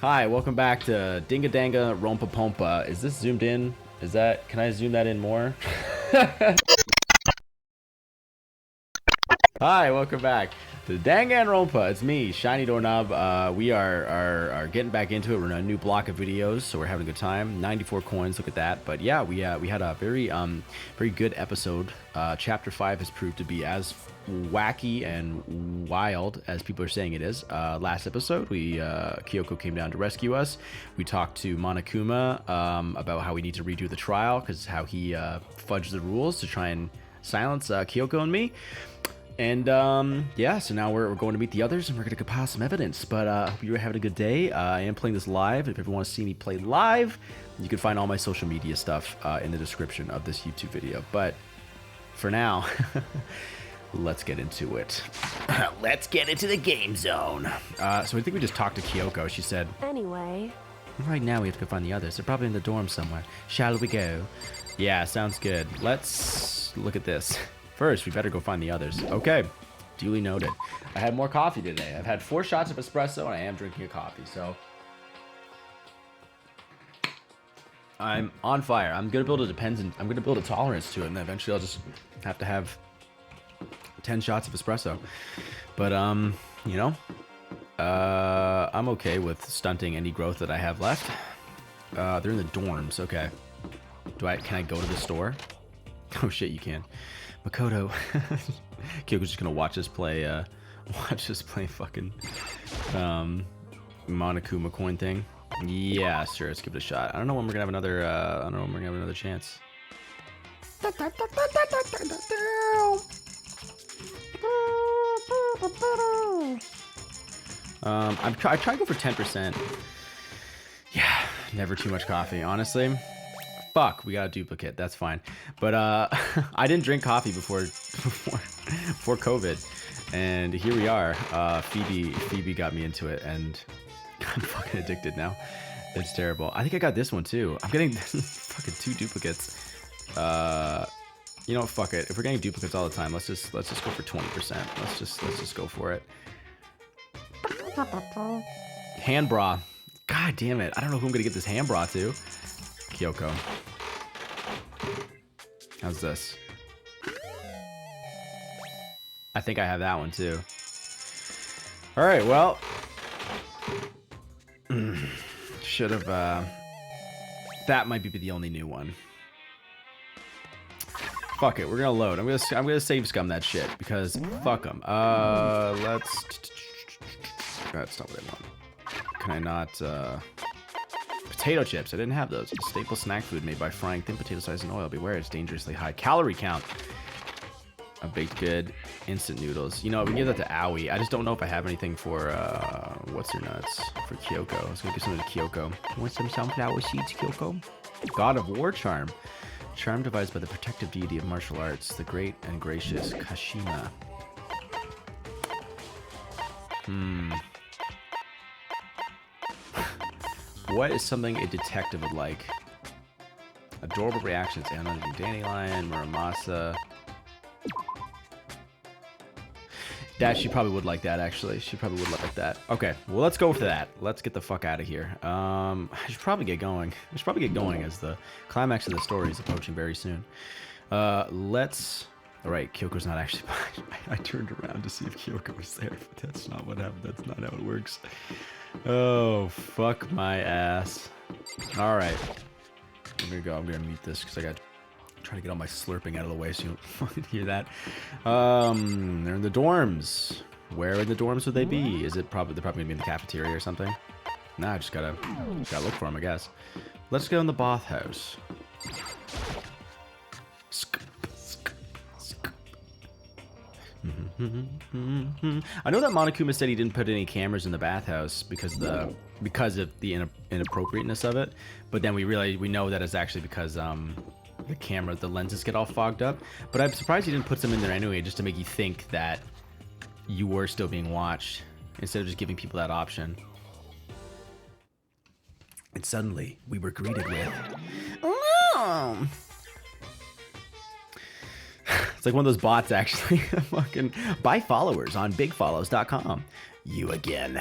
Hi, welcome back to Danganronpa Pompa. Is this zoomed in? Can I zoom that in more? Hi, welcome back to Danganronpa. It's me, Shiny Doorknob. We are getting back into it. We're in a new block of videos, so we're having a good time. 94 coins, look at that. But yeah, we had a very good episode. Chapter 5 has proved to be as wacky and wild as people are saying it is. Last episode, Kyoko came down to rescue us. We talked to Monokuma about how we need to redo the trial because how he fudged the rules to try and silence Kyoko and me. And yeah, so now we're going to meet the others and we're going to compile some evidence. But I hope you're having a good day. I am playing this live. If you ever want to see me play live, you can find all my social media stuff in the description of this YouTube video. But for now, let's get into it. Let's get into the game zone. So I think we just talked to Kyoko. She said, Anyway, right now we have to go find the others. They're probably in the dorm somewhere. Shall we go? Yeah, sounds good. Let's look at this. First, we better go find the others. Okay, duly noted. I had more coffee today. I've had 4 shots of espresso, and I am drinking a coffee, so I'm on fire. I'm gonna build a tolerance to it, and eventually I'll just have to have 10 shots of espresso. But you know, I'm okay with stunting any growth that I have left. They're in the dorms. Okay. Can I go to the store? Oh shit, you can. Makoto. Kyoko's just gonna watch us play fucking Monokuma coin thing. Yeah, sure, let's give it a shot. I don't know when we're gonna have another chance. I try to go for 10%. Yeah, never too much coffee, honestly. Fuck, we got a duplicate. That's fine. But I didn't drink coffee before COVID, and here we are. Phoebe got me into it, and I'm fucking addicted now. It's terrible. I think I got this one too. I'm getting fucking 2 duplicates. You know, fuck it. If we're getting duplicates all the time, let's just go for 20%. Let's just go for it. Hand bra. God damn it. I don't know who I'm gonna get this hand bra to. Kyoko. How's this? I think I have that one too. Alright, well. Should have, that might be the only new one. Fuck it, we're gonna load. I'm gonna save scum that shit because fuck them. That's not what I want. Can I not, potato chips. I didn't have those. It's a staple snack food made by frying thin potato sized in oil. Beware, it's dangerously high calorie count. A baked good instant noodles. You know, we can give that to Aoi. I just don't know if I have anything for what's her nuts for Kyoko. I was gonna give something to Kyoko. Want some sunflower seeds, Kyoko? God of War charm. Charm devised by the protective deity of martial arts, the great and gracious Kashima. What is something a detective would like? Adorable reactions. Anna, Dandelion, Muramasa. She probably would like that, actually. She probably would like that. Okay, well, let's go for that. Let's get the fuck out of here. I should probably get going. We should probably get going as the climax of the story is approaching very soon. Let's... Alright, Kyoko's not actually behind. I turned around to see if Kyoko was there, but that's not what happened. That's not how it works. Oh, fuck my ass. Alright. I'm gonna go. I'm gonna mute this because I got... I'm trying to get all my slurping out of the way so you don't fucking hear that. They're in the dorms. Where in the dorms would they be? They're probably gonna be in the cafeteria or something? Nah, I just gotta look for them, I guess. Let's go in the bathhouse. I know that Monokuma said he didn't put any cameras in the bathhouse because of the inappropriateness of it, but then we know that it's actually because the lenses get all fogged up. But I'm surprised he didn't put them in there anyway, just to make you think that you were still being watched instead of just giving people that option. And suddenly we were greeted with, oh! It's like one of those bots, actually. Fucking buy followers on bigfollows.com. You again.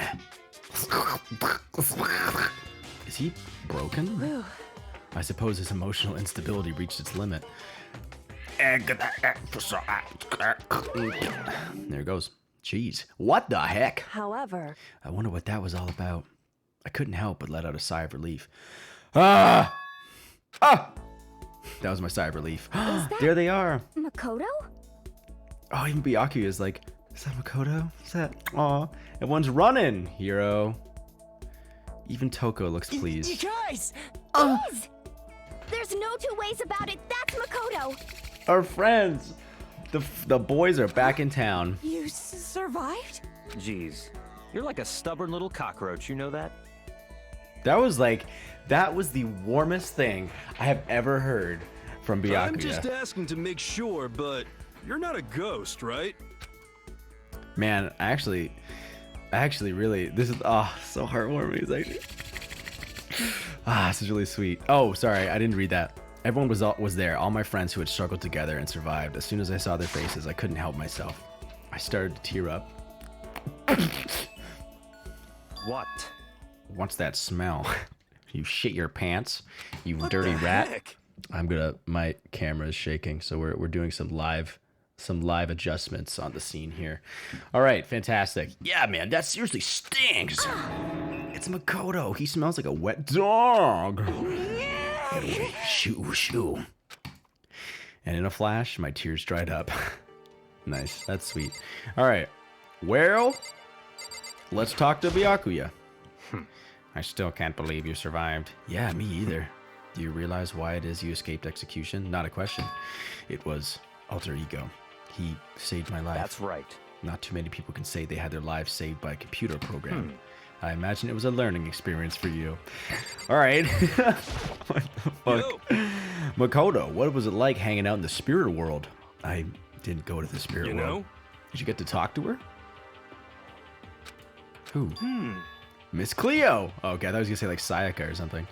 he broken? I suppose his emotional instability reached its limit. There it goes. Jeez, what the heck? However, I wonder what that was all about. I couldn't help but let out a sigh of relief. Ah! Ah! That was my sigh of relief. There they are. Makoto? Oh, even Byakuya is like, is that Makoto? Is that? Aw. Everyone's running, hero. Even Toko looks pleased. You guys! Please! There's no two ways about it. That's Makoto. Our friends. The boys are back in town. You survived? Jeez, you're like a stubborn little cockroach, you know that? That was the warmest thing I have ever heard from Byakuya. I'm just asking to make sure, but you're not a ghost, right? Man, I actually really, this is, so heartwarming. It's actually, this is really sweet. Oh, sorry, I didn't read that. Everyone was there, all my friends who had struggled together and survived. As soon as I saw their faces, I couldn't help myself. I started to tear up. What? What's that smell? You shit your pants, you dirty the rat. heck? My camera is shaking, so we're doing some live adjustments on the scene here. All right, fantastic. Yeah, man, that seriously stinks. It's Makoto. He smells like a wet dog. Shoo, shoo. And in a flash, my tears dried up. Nice, that's sweet. All right, well, let's talk to Byakuya. I still can't believe you survived. Yeah, me either. Do you realize why it is you escaped execution? Not a question. It was alter ego. He saved my life. That's right. Not too many people can say they had their lives saved by a computer program. I imagine it was a learning experience for you. All right. What the fuck? Yo. Makoto, what was it like hanging out in the spirit world? I didn't go to the spirit You world. know? Did you get to talk to her? Who? Miss Cleo. Oh, okay, I thought I was gonna say like Sayaka or something.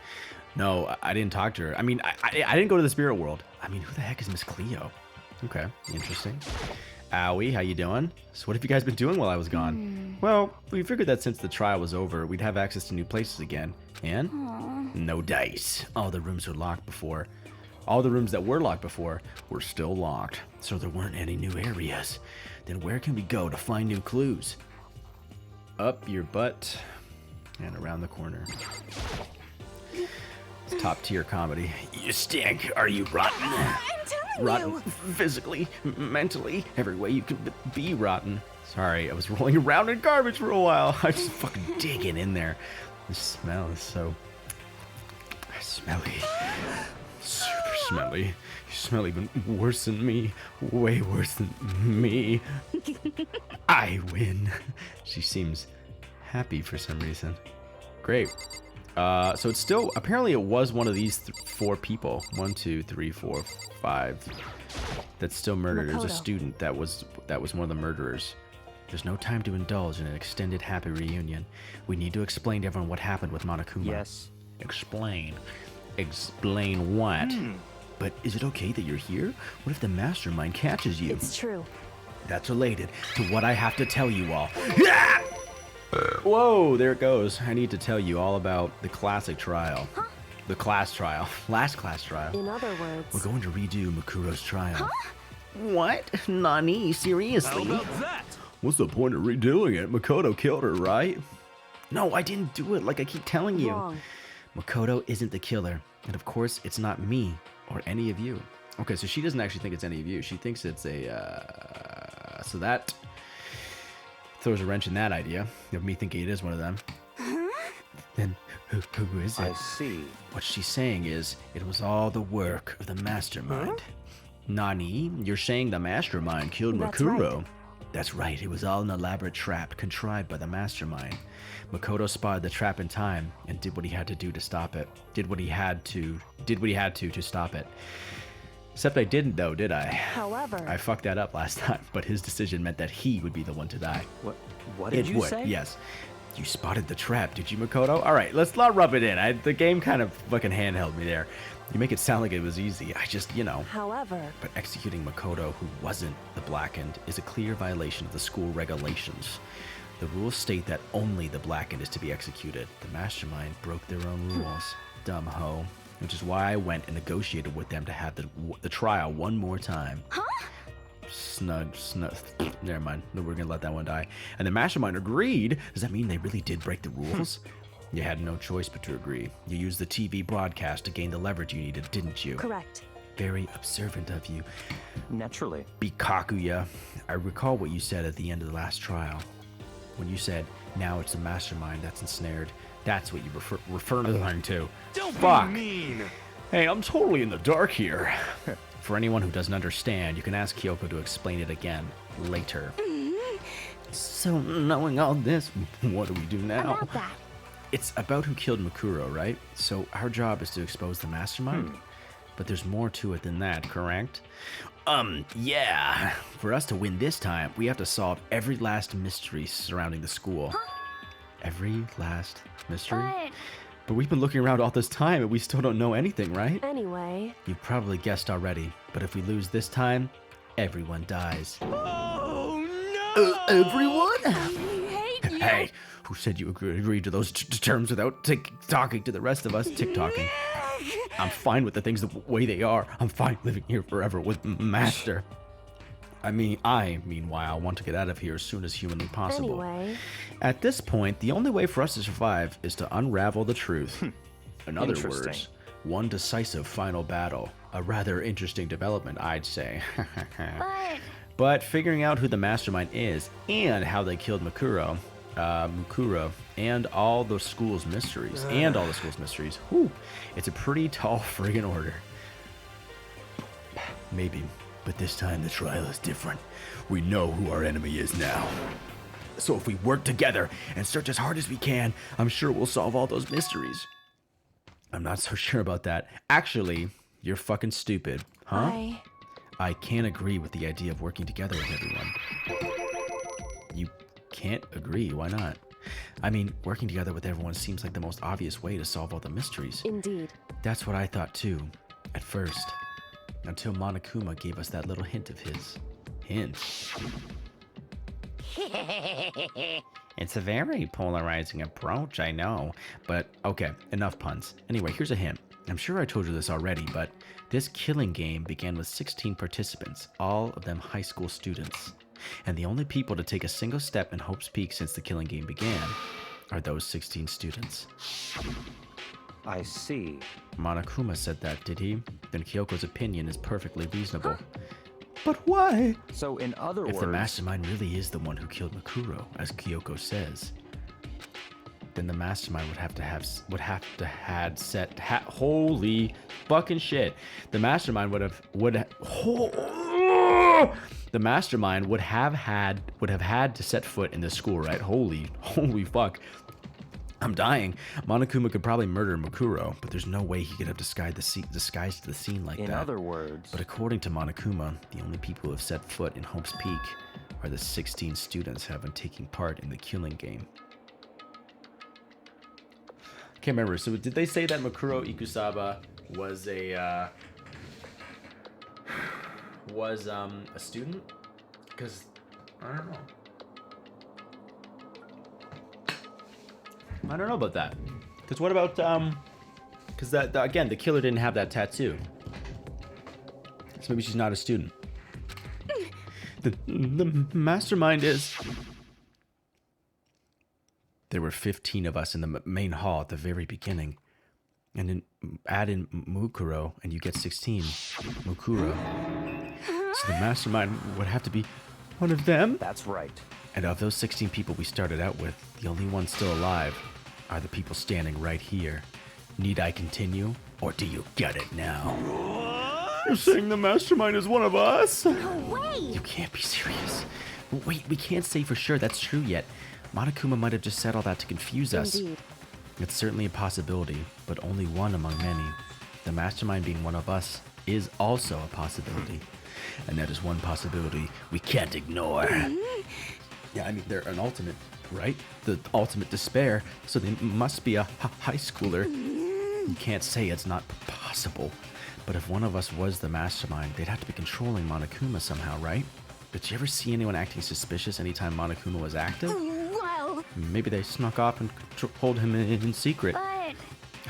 No, I didn't talk to her. I mean, I didn't go to the spirit world. I mean, who the heck is Miss Cleo? Okay, interesting. Owie, how you doing? So what have you guys been doing while I was gone? Well, we figured that since the trial was over, we'd have access to new places again. And? No dice. All the rooms that were locked before were still locked. So there weren't any new areas. Then where can we go to find new clues? Up your butt and around the corner. It's top tier comedy. You stink. Are you rotten? I'm telling Rotten you. physically, mentally, every way you can be rotten. Sorry, I was rolling around in garbage for a while. I just fucking digging in there. The smell is so smelly. Super smelly. You smell even worse than me. Way worse than me. I win. She seems happy for some reason. Great. So it's still, apparently it was one of these 4 people. 1, 2, 3, 4, 5. That's still murdered. There's a Makoto. student that was one of the murderers. There's no time to indulge in an extended happy reunion. We need to explain to everyone what happened with Monokuma. Yes. Explain. Explain what? But is it okay that you're here? What if the mastermind catches you? It's true. That's related to what I have to tell you all. Whoa, there it goes. I need to tell you all about the classic trial. The class trial. Last class trial. In other words, We're going to redo Makuro's trial. What? Nani? Seriously? How about that? What's the point of redoing it? Makoto killed her, right? No, I didn't do it like I keep telling you. wrong. Makoto isn't the killer. And of course, it's not me or any of you. Okay, so she doesn't actually think it's any of you. She thinks it's a... So that throws a wrench in that idea of me thinking it is one of them. Then who is it? I see. What she's saying is, it was all the work of the mastermind. Nani, you're saying the mastermind killed That's Makuro? That's right, it was all an elaborate trap contrived by the mastermind. Makoto spotted the trap in time and did what he had to do to stop it. Did what he had to stop it. Except I didn't though, did I? However, I fucked that up last time, but his decision meant that he would be the one to die. What did you say? Yes. You spotted the trap, did you, Makoto? All right, let's not rub it in. The game kind of fucking handheld me there. You make it sound like it was easy. I just, however, But executing Makoto, who wasn't the Blackened, is a clear violation of the school regulations. The rules state that only the blackened is to be executed. The mastermind broke their own rules. Dumb hoe. Which is why I went and negotiated with them to have the trial one more time. Huh? Snug. Never mind. No, we're gonna let that one die. And the mastermind agreed. Does that mean they really did break the rules? You had no choice but to agree. You used the TV broadcast to gain the leverage you needed, didn't you? Correct. Very observant of you. Naturally. Bikakuya. I recall what you said at the end of the last trial. When you said, now it's the mastermind that's ensnared. That's what you referring to. Don't Fuck. be mean. Hey, I'm totally in the dark here. For anyone who doesn't understand, you can ask Kyoko to explain it again later. So, knowing all this, what do we do now? About that. It's about who killed Makuro, right? So our job is to expose the mastermind? But there's more to it than that, correct? Yeah. For us to win this time, we have to solve every last mystery surrounding the school. Every last mystery? But we've been looking around all this time and we still don't know anything, right? Anyway. You've probably guessed already, but if we lose this time, everyone dies. Oh no! Everyone? I hate you. Hey, who said you agreed to those terms without talking to the rest of us? Tick-tocking. I'm fine with the things the way they are. I'm fine living here forever with Master. I meanwhile, want to get out of here as soon as humanly possible. Anyway. At this point, the only way for us to survive is to unravel the truth. In other Interesting. words, one decisive final battle. A rather interesting development, I'd say. But figuring out who the mastermind is and how they killed Mukuro, and all the school's mysteries, whew, it's a pretty tall friggin' order. Maybe, but this time the trial is different. We know who our enemy is now. So if we work together and search as hard as we can, I'm sure we'll solve all those mysteries. I'm not so sure about that. Actually, you're fucking stupid, huh? I can't agree with the idea of working together with everyone. You can't agree, why not? I mean, working together with everyone seems like the most obvious way to solve all the mysteries. Indeed. That's what I thought too, at first. Until Monokuma gave us that little hint of his. Hint. It's a very polarizing approach, I know. But, okay, enough puns. Anyway, here's a hint. I'm sure I told you this already, but this killing game began with 16 participants, all of them high school students. And the only people to take a single step in Hope's Peak since the killing game began are those 16 students. I see. Monokuma said that, did he? Then Kyoko's opinion is perfectly reasonable. But why? So in other words, If the mastermind really is the one who killed Makuro, as Kyoko says, then the mastermind would have to had set holy fucking shit. The mastermind would have had to set foot in the school, right? Holy fuck. I'm dying. Monokuma could probably murder Makuro, but there's no way he could have disguised the scene like that. in other words, But according to Monokuma, the only people who have set foot in Hope's Peak are the 16 students who have been taking part in the killing game. Can't remember. So did they say that Makuro Ikusaba was a student? Because I don't know. I don't know about that. Because what about because that again, the killer didn't have that tattoo. So maybe she's not a student. The mastermind is. There were 15 of us in the main hall at the very beginning. And then add in Mukuro and you get 16. Mukuro. So the mastermind would have to be one of them? that's right. And of those 16 people we started out with, the only ones still alive are the people standing right here. Need I continue? Or do you get it now? You're saying the mastermind is one of us? No way! You can't be serious. Wait, we can't say for sure that's true yet. Monokuma might have just said all that to confuse us. Indeed. It's certainly a possibility, but only one among many. The mastermind being one of us is also a possibility. And that is one possibility we can't ignore. Yeah, I mean, they're an ultimate, right? The ultimate despair, so they must be a high schooler. You can't say it's not possible. But if one of us was the mastermind, they'd have to be controlling Monokuma somehow, right? Did you ever see anyone acting suspicious anytime Monokuma was active? What? Maybe they snuck off and pulled him in secret. But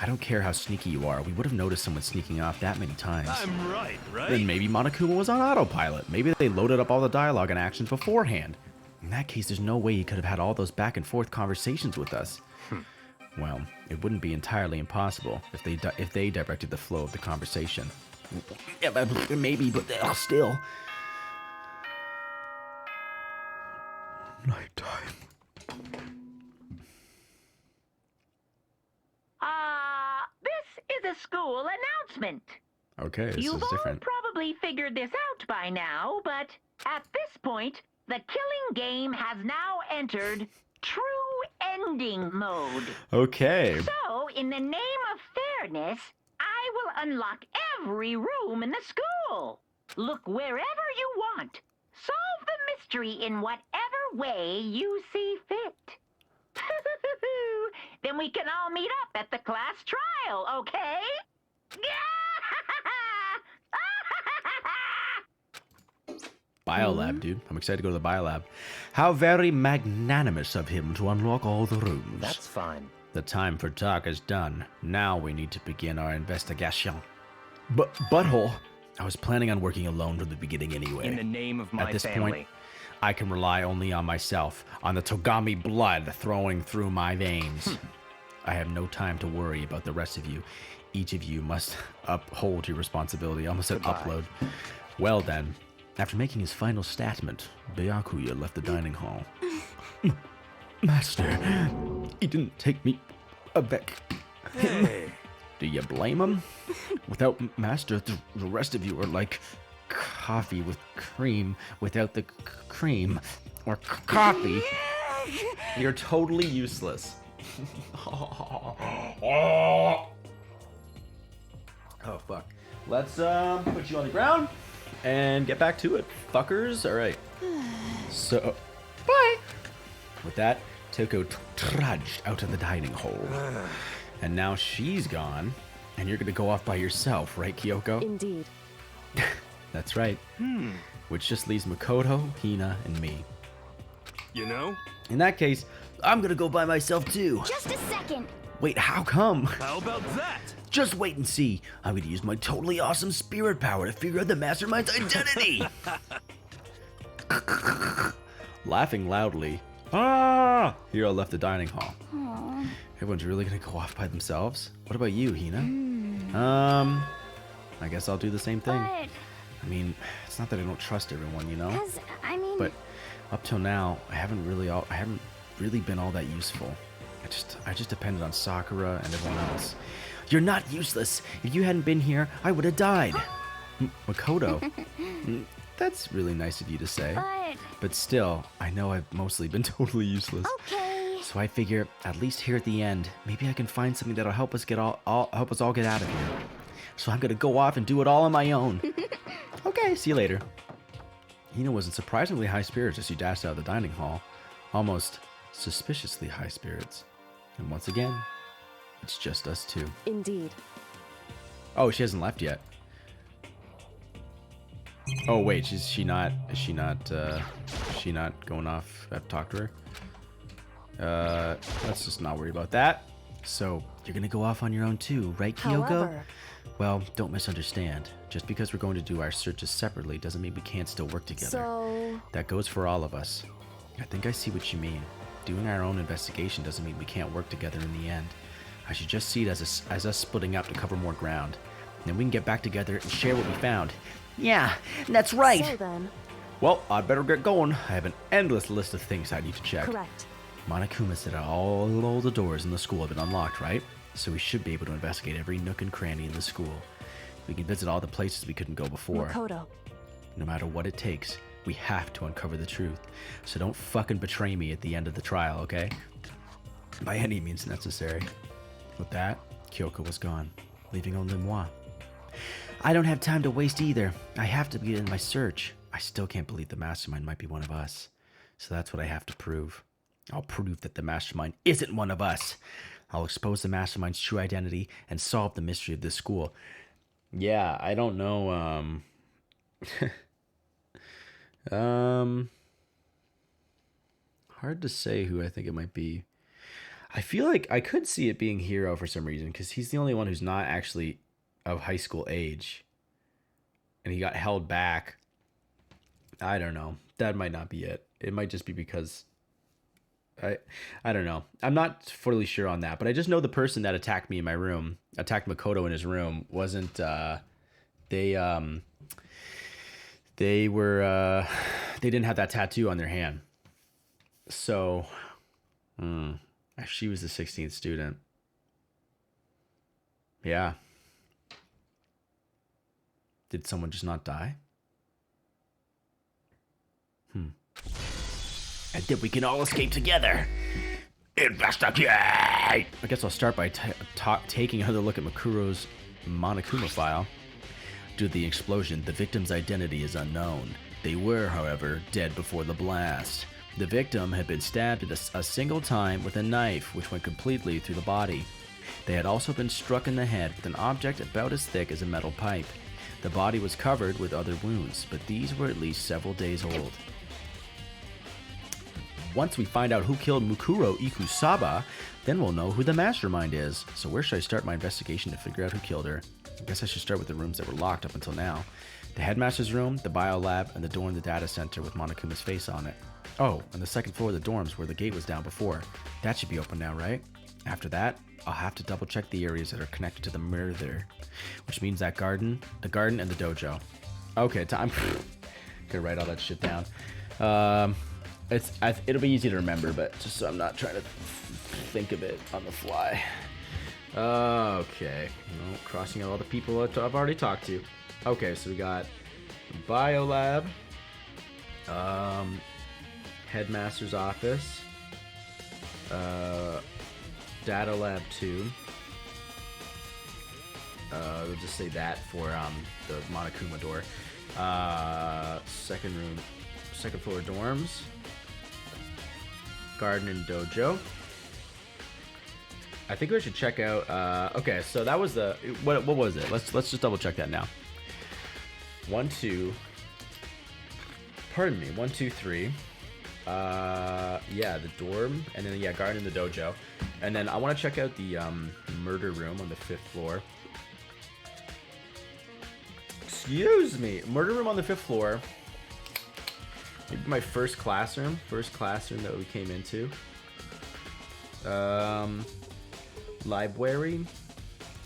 I don't care how sneaky you are. We would have noticed someone sneaking off that many times. I'm right, right? Then maybe Monokuma was on autopilot. Maybe they loaded up all the dialogue and actions beforehand. In that case, there's no way he could have had all those back and forth conversations with us. Well, it wouldn't be entirely impossible if they directed the flow of the conversation. Yeah, maybe, but still. Nighttime. This is a school announcement. Okay, this You've is all different. probably figured this out by now, but at this point, the killing game has now entered true ending mode. Okay. So, in the name of fairness, I will unlock every room in the school. Look wherever you want. Solve the mystery in whatever way you see fit. Then we can all meet up at the class trial, okay? Biolab, dude. I'm excited to go to the biolab. How very magnanimous of him to unlock all the rooms. That's fine. The time for talk is done. Now we need to begin our investigation. Butthole. I was planning on working alone from the beginning anyway. In the name of my At this family. point, I can rely only on myself, on the Togami blood flowing through my veins. I have no time to worry about the rest of you. Each of you must uphold your responsibility. I almost said upload. Well then, after making his final statement, Byakuya left the dining hall. Master, he didn't take me back. Hey. Do you blame him? Without Master, the rest of you are like coffee with cream without the cream. Or coffee. You're totally useless. Oh, fuck. Let's put you on the ground and get back to it, fuckers. All right. So, bye. With that, Toko trudged out of the dining hall. And now she's gone, and you're gonna go off by yourself, right, Kyoko? Indeed. That's right. Which just leaves Makoto, Hina, and me. You know? In that case, I'm gonna go by myself too. just a second. Wait, how come? How about that? Just wait and see. I'm gonna use my totally awesome spirit power to figure out the mastermind's identity. Laughing loudly, Hiro left the dining hall. Everyone's really gonna go off by themselves? What about you, Hina? I guess I'll do the same thing. But, I mean, it's not that I don't trust everyone, you know? cause, I mean... But up till now, I haven't really been all that useful. I just depended on Sakura and everyone else. You're not useless. If you hadn't been here, I would have died. Makoto. That's really nice of you to say. But still, I know I've mostly been totally useless. Okay. So I figure, at least here at the end, maybe I can find something that'll help us help us all get out of here. So I'm gonna go off and do it all on my own. Okay, see you later. Hina was in surprisingly high spirits as she dashed out of the dining hall. Almost suspiciously high spirits. And once again, it's just us two. Indeed. Oh, she hasn't left yet. Oh wait, is she not going off? I've talked to her. Let's just not worry about that. So, you're gonna go off on your own too, right, Kyoko? However, Well, don't misunderstand. Just because we're going to do our searches separately doesn't mean we can't still work together. so That goes for all of us. I think I see what you mean. Doing our own investigation doesn't mean we can't work together in the end. I should just see it as us splitting up to cover more ground. Then we can get back together and share what we found. Yeah, that's right. so then, Well, I'd better get going. I have an endless list of things I need to check. correct. Monokuma said all the doors in the school have been unlocked, right? So we should be able to investigate every nook and cranny in the school. We can visit all the places we couldn't go before. Makoto, No matter what it takes, we have to uncover the truth. So don't fucking betray me at the end of the trial, okay? By any means necessary. With that, Kyoko was gone, leaving only moi. I don't have time to waste either. I have to begin my search. I still can't believe the mastermind might be one of us. So that's what I have to prove. I'll prove that the mastermind isn't one of us. I'll expose the mastermind's true identity and solve the mystery of this school. Yeah, I don't know, Hard to say who I think it might be. I feel like I could see it being Hero for some reason because he's the only one who's not actually of high school age. And he got held back. I don't know. That might not be it. It might just be because I don't know. I'm not fully sure on that, but I just know the person that attacked me in my room, attacked Makoto in his room, wasn't they didn't have that tattoo on their hand. So she was the 16th student. Yeah. Did someone just not die? And then we can all escape together. Investigate! I guess I'll start by taking another look at Makuro's Monokuma file. Due to the explosion, the victim's identity is unknown. They were, however, dead before the blast. The victim had been stabbed at a single time with a knife, which went completely through the body. They had also been struck in the head with an object about as thick as a metal pipe. The body was covered with other wounds, but these were at least several days old. Once we find out who killed Mukuro Ikusaba, then we'll know who the mastermind is. So where should I start my investigation to figure out who killed her? I guess I should start with the rooms that were locked up until now. The headmaster's room, the bio lab, and the door in the data center with Monokuma's face on it. Oh, and the second floor of the dorms where the gate was down before. That should be open now, right? After that, I'll have to double check the areas that are connected to the murder, which means that garden, the garden, and the dojo. Okay, I'm gonna write all that shit down. It'll be easy to remember, but just so I'm not trying to think of it on the fly. Okay, no, crossing out all the people I've already talked to. Okay, so we got Biolab, Headmaster's office, Data Lab 2. We'll just say that for the Monokuma door. Second floor dorms. Garden and dojo. I think we should check out. Okay, so that was the what was it? Let's just double check that now. 1, 2. Pardon me. 1, 2, 3. Yeah, the dorm, and then yeah, garden and the dojo, and then I want to check out the murder room on the 5th floor. Excuse me, murder room on the 5th floor. Maybe my first classroom that we came into. Library,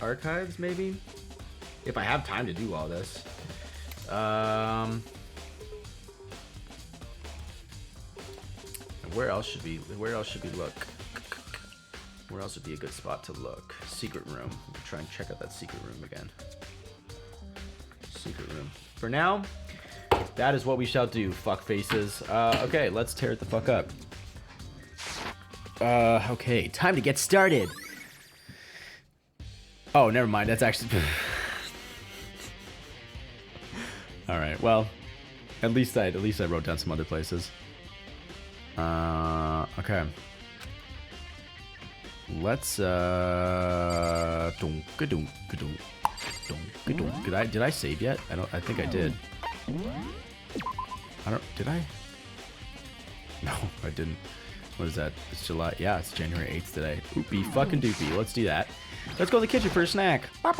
archives, maybe. If I have time to do all this. Where else should we look? Where else would be a good spot to look? Secret room. We'll try and check out that secret room again. Secret room. For now, that is what we shall do, fuck faces. Okay, let's tear it the fuck up. Okay, time to get started. Oh, never mind. That's actually. All right. Well, at least I wrote down some other places. Okay. Let's Did I save yet? I think I did. Did I? No, I didn't. What is that? It's July. Yeah, it's January 8th today. Oopie fucking doopie. Let's do that. Let's go to the kitchen for a snack. What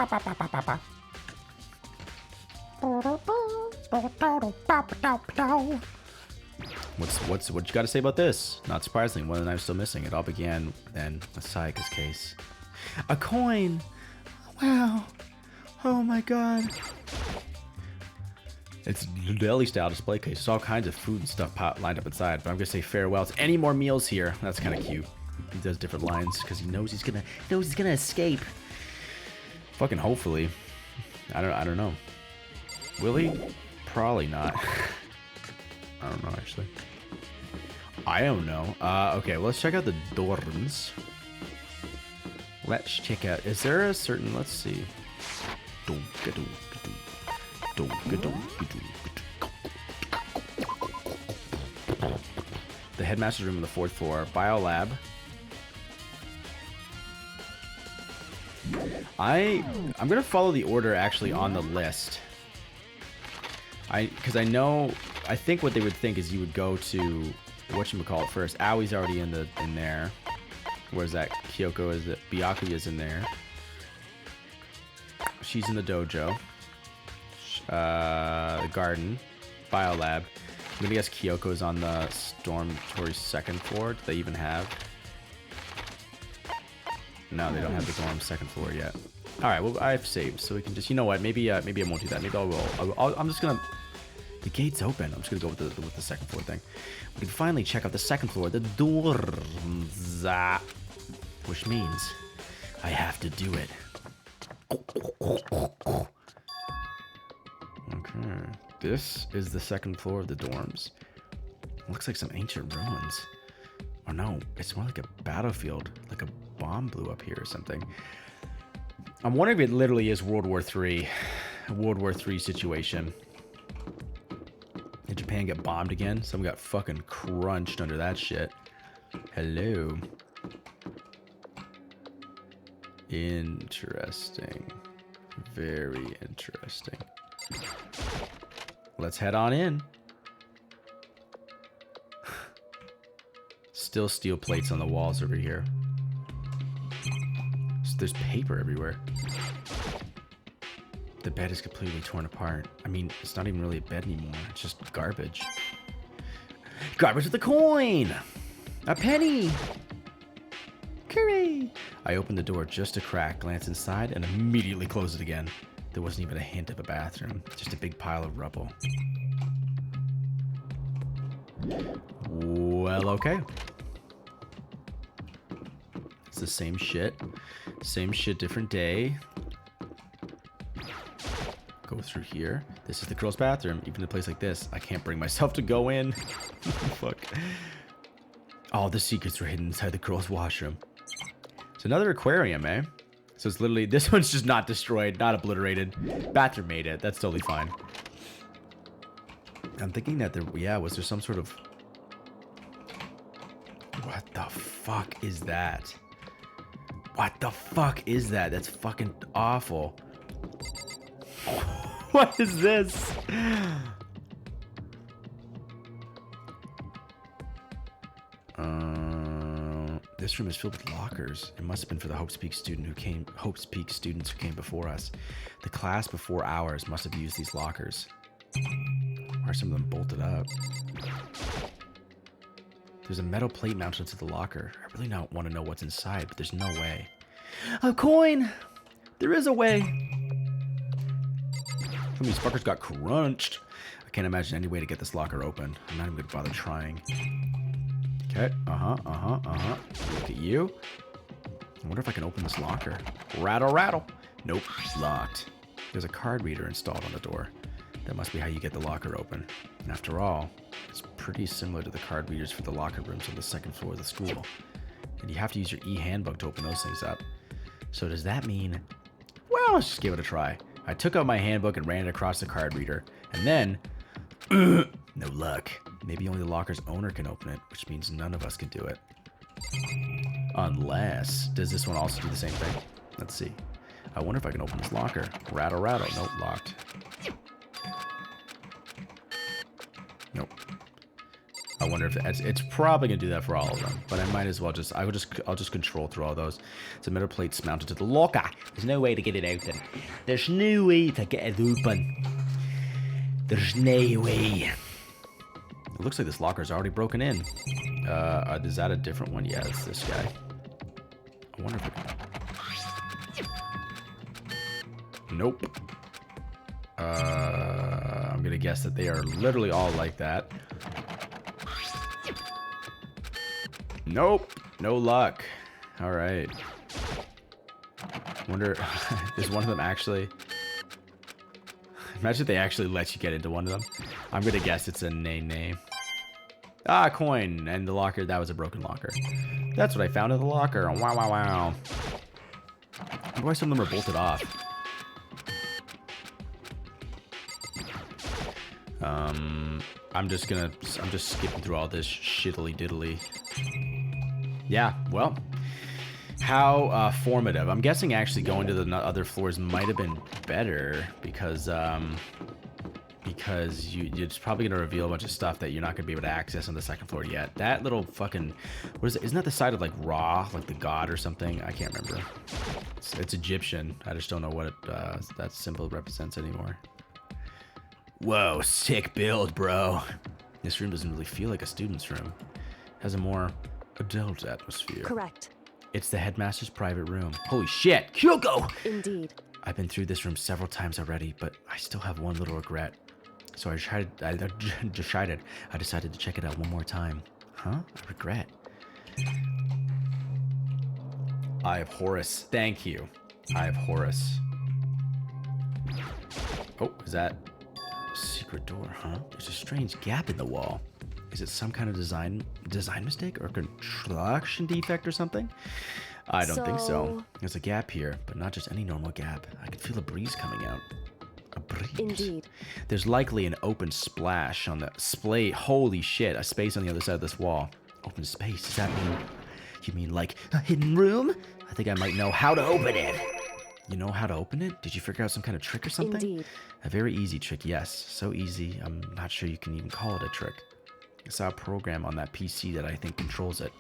you got to say about this? Not surprisingly, one of the knives still missing. It all began then with Sayaka's case. A coin! Wow! Oh my god! It's a deli-style display case. There's all kinds of food and stuff lined up inside. But I'm gonna say farewell to any more meals here. That's kind of cute. He does different lines because he knows he's gonna escape. Fucking hopefully. I don't know. Will he? Probably not. I don't know actually. I don't know. Okay, well, let's check out the dorms. Let's check out. Is there a certain? Let's see. The headmaster's room on the 4th floor. Biolab. I'm gonna follow the order actually on the list. I think what they would think is you would go to whatchamacallit first. Awie's already in there. Where's that? Kyoko is it? Byakuya's in there. She's in the dojo. The garden. Biolab. I'm gonna guess Kyoko's on the dormitory second floor. Do they even have? No, they don't have the dorm second floor yet. Alright, well, I've saved, so we can just... You know what? Maybe I won't do that. Maybe I will. I'm just gonna... The gate's open. I'm just gonna go with the second floor thing. We can finally check out the second floor. The dorms. Which means I have to do it. Okay. This is the second floor of the dorms. Looks like some ancient ruins. Oh no, it's more like a battlefield. Like a bomb blew up here or something. I'm wondering if it literally is World War III. A World War III situation. Did Japan get bombed again? Someone got fucking crunched under that shit. Hello. Interesting. Very interesting. Let's head on in. Still steel plates on the walls over here. So there's paper everywhere. The bed is completely torn apart. I mean, it's not even really a bed anymore. It's just garbage. Garbage with a coin! A penny! Hooray! I opened the door just a crack, glanced inside, and immediately closed it again. There wasn't even a hint of a bathroom. Just a big pile of rubble. Well, okay. It's the same shit. Same shit, different day. Go through here. This is the girls' bathroom. Even in a place like this, I can't bring myself to go in. Fuck. All the secrets were hidden inside the girls' washroom. It's another aquarium, eh? So it's literally... This one's just not destroyed, not obliterated. Bathroom made it. That's totally fine. I'm thinking that there... Yeah, was there some sort of... What the fuck is that? What the fuck is that? That's fucking awful. What is this? This room is filled with lockers. It must have been for the Hope's Peak students who came before us. The class before ours must have used these lockers. Why are some of them bolted up? There's a metal plate mounted to the locker. I really don't want to know what's inside, but there's no way. A coin! There is a way! Some of these fuckers got crunched. I can't imagine any way to get this locker open. I'm not even gonna bother trying. Okay, Look at you. I wonder if I can open this locker. Rattle, rattle. Nope, locked. There's a card reader installed on the door. That must be how you get the locker open. And after all, it's pretty similar to the card readers for the locker rooms on the second floor of the school. And you have to use your e-handbook to open those things up. So does that mean... Well, let's just give it a try. I took out my handbook and ran it across the card reader. And then... no luck. Maybe only the locker's owner can open it, which means none of us can do it. Unless... Does this one also do the same thing? Let's see. I wonder if I can open this locker. Rattle, rattle. Nope, locked. Nope. I wonder if it's probably gonna do that for all of them, but I might as well just I'll just control through all those. It's a metal plate mounted to the locker. There's no way to get it open. There's no way to get it open. There's no way. It looks like this locker's already broken in. Is that a different one? Yeah, it's this guy. I wonder if it can... Nope. I'm gonna guess that they are literally all like that. Nope. No luck. All right. Wonder, is one of them actually... Imagine if they actually let you get into one of them. I'm gonna guess it's a nay. Ah, coin. And the locker, that was a broken locker. That's what I found in the locker. Wow, wow, wow. I wonder why some of them are bolted off. I'm just skipping through all this shittily diddly. Yeah, well, how formative. I'm guessing actually going to the other floors might have been better because because it's probably going to reveal a bunch of stuff that you're not going to be able to access on the second floor yet. That little fucking, what is it? Isn't that the side of like Ra, like the god or something? I can't remember. It's Egyptian. I just don't know what that symbol represents anymore. Whoa, sick build, bro. This room doesn't really feel like a student's room. It has a more adult atmosphere. Correct. It's the headmaster's private room. Holy shit, Kyoko! Indeed. I've been through this room several times already, but I still have one little regret. So I decided to check it out one more time. Huh? A regret? Eye of Horus. Thank you. Eye of Horus. Oh, is that secret door, huh? There's a strange gap in the wall. Is it some kind of design mistake or construction defect or something? I don't think so. There's a gap here, but not just any normal gap. I can feel a breeze coming out. A breeze. Indeed. There's likely an open splash on the splay. Holy shit, a space on the other side of this wall. Open space, does that mean, you mean like a hidden room? I think I might know how to open it. You know how to open it? Did you figure out some kind of trick or something? Indeed. A very easy trick, yes. So easy, I'm not sure you can even call it a trick. I saw a program on that PC that I think controls it.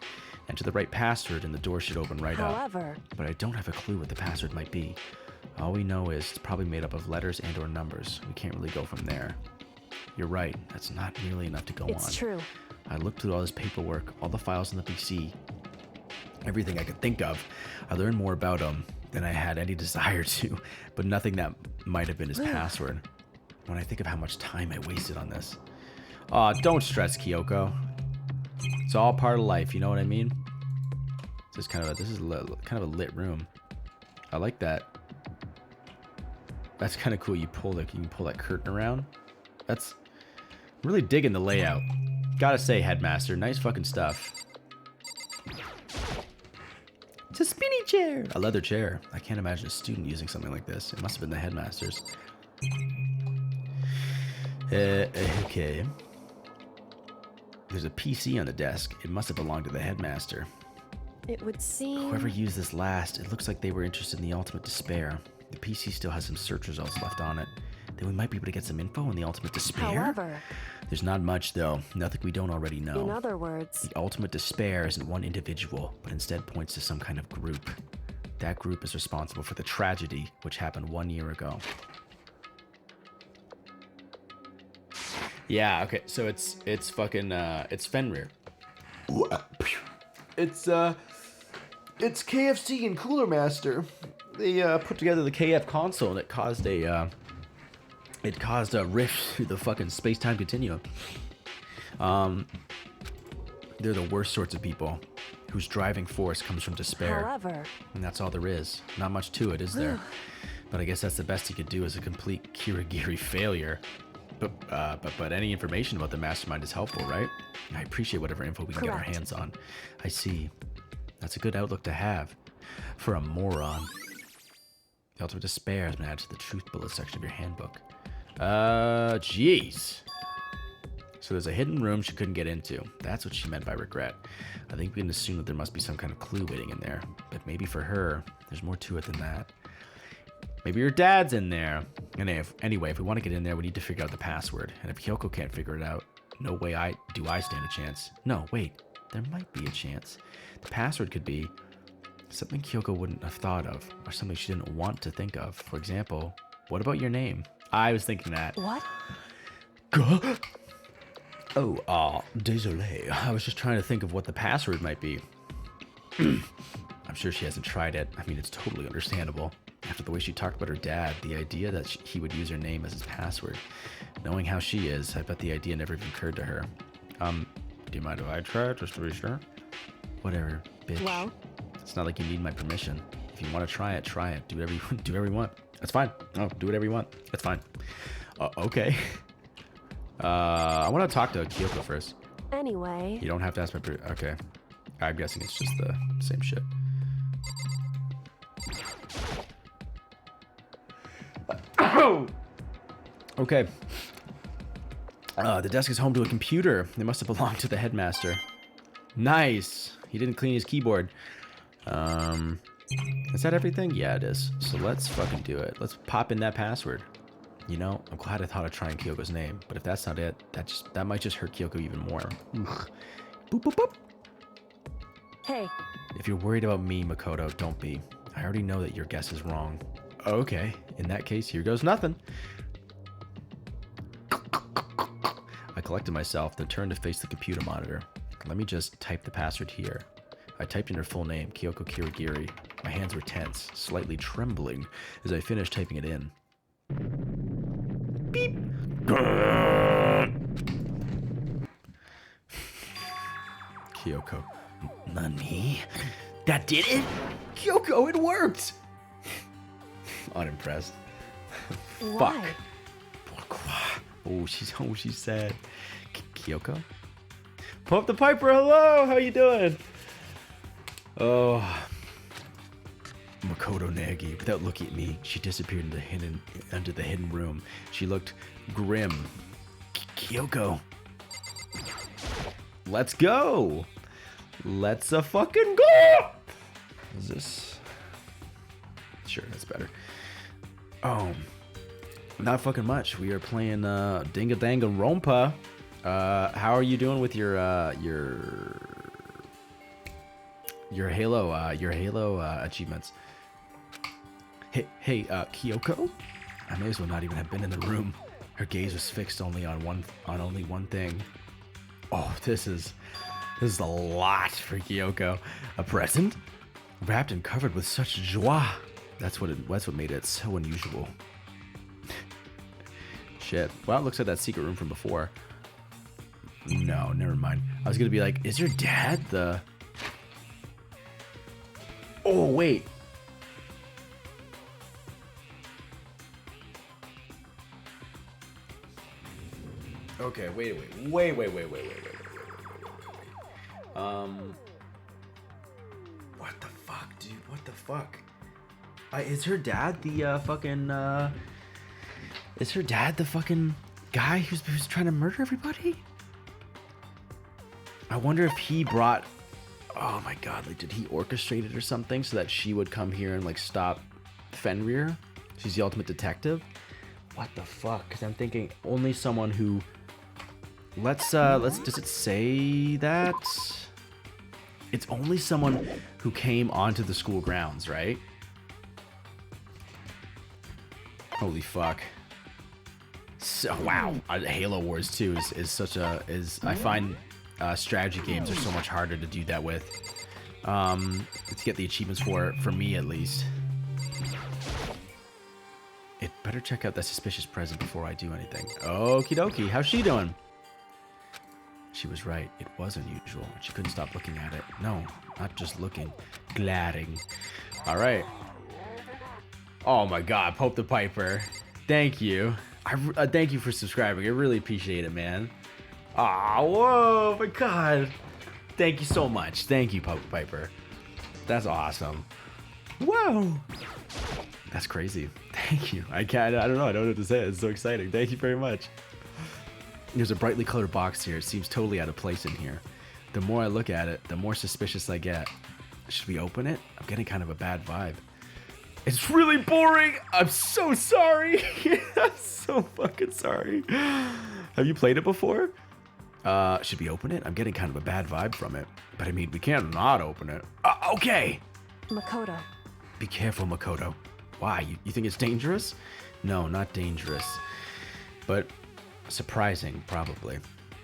Enter the right password and the door should open right up. However, But I don't have a clue what the password might be. All we know is it's probably made up of letters and or numbers. We can't really go from there. You're right, that's not nearly enough to go on. it's true. I looked through all this paperwork, all the files on the PC, everything I could think of. I learned more about him than I had any desire to, but nothing that might have been his password. When I think of how much time I wasted on this. Aw, don't stress, Kyoko. It's all part of life, you know what I mean? This is kind of a lit room. I like that. That's kind of cool. You can pull that curtain around. That's really digging the layout. Gotta say, Headmaster, nice fucking stuff. It's a spinny chair. A leather chair. I can't imagine a student using something like this. It must have been the headmaster's. Okay. There's a PC on the desk. It must have belonged to the headmaster. It would seem. Whoever used this last, it looks like they were interested in the ultimate despair. The PC still has some search results left on it. Then we might be able to get some info on the ultimate despair. However, There's not much, though. Nothing we don't already know. in other words, The ultimate despair isn't one individual, but instead points to some kind of group. That group is responsible for the tragedy which happened 1 year ago. Yeah, okay, so it's fucking it's Fenrir. It's KFC and Cooler Master. They put together the KF console and it caused a rift through the fucking space-time continuum. They're the worst sorts of people whose driving force comes from despair. however, And that's all there is. Not much to it, is there? But I guess that's the best he could do as a complete Kirigiri failure. But any information about the mastermind is helpful, right? I appreciate whatever info we can get our Correct. hands on. I see. That's a good outlook to have. For a moron. The ultimate despair has been added to the truth bullet section of your handbook. Jeez. So there's a hidden room she couldn't get into. That's what she meant by regret. I think we can assume that there must be some kind of clue waiting in there. But maybe for her, there's more to it than that. Maybe your dad's in there. And anyway, if we want to get in there, we need to figure out the password. And if Kyoko can't figure it out, no way I stand a chance. No, wait. There might be a chance. The password could be something Kyoko wouldn't have thought of, or something she didn't want to think of. For example, what about your name? I was thinking that. what? Oh, désolé. I was just trying to think of what the password might be. I'm sure she hasn't tried it. I mean, it's totally understandable. After the way she talked about her dad, the idea that he would use her name as his password. Knowing how she is, I bet the idea never even occurred to her. Do you mind if I try it, just to be sure? Whatever, bitch. Well? It's not like you need my permission. If you want to try it, try it. Do whatever you want. That's fine. Oh, do whatever you want. That's fine. Okay. I want to talk to Kyoko first. Anyway, You don't have to ask my okay. I'm guessing it's just the same shit. Okay. The desk is home to a computer. It must have belonged to the headmaster. Nice. He didn't clean his keyboard. Is that everything? Yeah, it is. So let's fucking do it. Let's pop in that password. You know, I'm glad I thought of trying Kyoko's name, but if that's not it, that might just hurt Kyoko even more. Ugh. Boop, boop, boop. Hey, If you're worried about me, Makoto, don't be. I already know that your guess is wrong. Okay, in that case, here goes nothing. I collected myself, then turned to face the computer monitor. Let me just type the password here. I typed in her full name, Kyoko Kirigiri. My hands were tense, slightly trembling, as I finished typing it in. Beep! Kyoko. Nani? That did it? Kyoko, it worked! Unimpressed. Fuck. why? Oh, she's sad. Kyoko? Pump the Piper, hello! How you doing? Oh. Makoto Nagi. Without looking at me, she disappeared into the hidden room. She looked grim. Kyoko. Let's go! Let's fucking go! Is this? Sure, that's better. Oh, not fucking much. We are playing Danganronpa. How are you doing with your Halo achievements? Hey, Kyoko? I may as well not even have been in the room. Her gaze was fixed only on only one thing. Oh, this is a lot for Kyoko. A present? Wrapped and covered with such joie. That's what made it so unusual. Shit. Well, it looks like that secret room from before. No, never mind. I was gonna be like, is your dad the... Oh, wait. Okay, wait. What the fuck, dude? What the fuck? Is her dad the fucking Is her dad the fucking guy who's trying to murder everybody? I wonder if he brought... Oh my god, like did he orchestrate it or something so that she would come here and like stop Fenrir? She's the ultimate detective? What the fuck? Because I'm thinking only someone who... Let's does it say that? It's only someone who came onto the school grounds, right? Holy fuck. So, wow. Halo Wars 2 is such a... I find strategy games are so much harder to do that with. To get the achievements for me at least. It better check out that suspicious present before I do anything. Okie dokie. How's she doing? She was right. It was unusual. She couldn't stop looking at it. No, not just looking. Gladding. All right. Oh my god, Pope the Piper. Thank you. Thank you for subscribing. I really appreciate it, man. Ah, whoa, my god. Thank you so much. Thank you, Pope the Piper. That's awesome. Whoa. That's crazy. Thank you. I don't know. I don't know what to say. It's so exciting. Thank you very much. There's a brightly colored box here. It seems totally out of place in here. The more I look at it, the more suspicious I get. Should we open it? I'm getting kind of a bad vibe. It's really boring. I'm so sorry. I'm so fucking sorry. Have you played it before? Should we open it? I'm getting kind of a bad vibe from it. But I mean, we can't not open it. Okay. Makoto. Be careful, Makoto. Why? You think it's dangerous? No, not dangerous. But surprising, probably.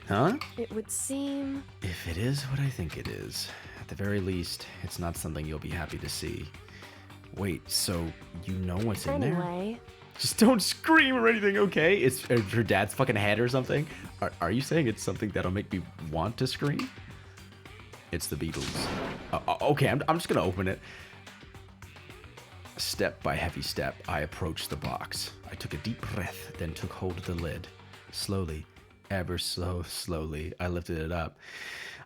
Huh? It would seem... If it is what I think it is, at the very least, it's not something you'll be happy to see. Wait, so you know what's in there? Anyway, Just don't scream or anything, okay? It's her dad's fucking head or something? Are you saying it's something that'll make me want to scream? It's the Beatles. Okay, I'm just gonna open it. Step by heavy step, I approached the box. I took a deep breath, then took hold of the lid. Slowly, ever so slowly, I lifted it up.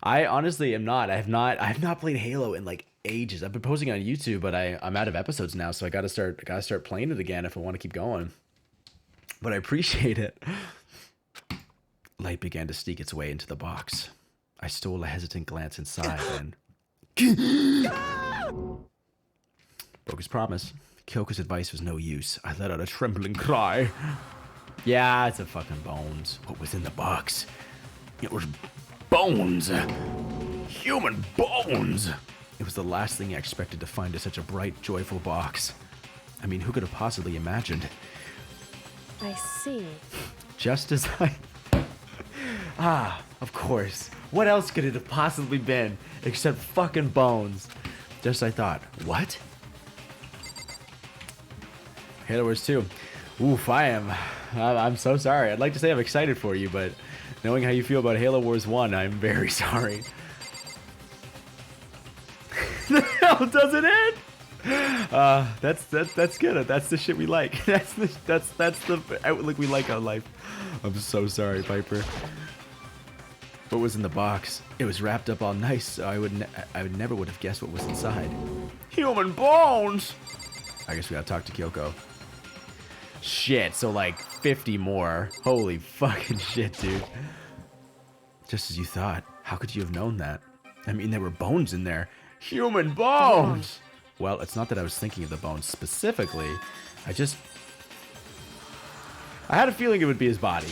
I honestly am not. I have not played Halo in like ages. I've been posting on YouTube, but I'm out of episodes now, so I gotta start playing it again if I want to keep going. But I appreciate it. Light began to sneak its way into the box. I stole a hesitant glance inside and broke his promise. Kyoko's advice was no use. I let out a trembling cry. Yeah, it's a fucking bones. What was in the box? It was bones. Human bones. It was the last thing I expected to find in such a bright, joyful box. I mean, who could have possibly imagined? I see. Just as I... Ah, of course. What else could it have possibly been except fucking bones? Just as I thought. What? Halo Wars 2. Oof, I'm so sorry. I'd like to say I'm excited for you, but knowing how you feel about Halo Wars 1, I'm very sorry. The hell does it end? That's good. That's the shit we like. That's the outlook we like on life. I'm so sorry, Piper. What was in the box? It was wrapped up all nice, so I never would have guessed what was inside. Human bones. I guess we gotta talk to Kyoko. Shit, so like 50 more. Holy fucking shit, dude. Just as you thought. How could you have known that? I mean, there were bones in there. Human bones! Well, it's not that I was thinking of the bones specifically. I had a feeling it would be his body.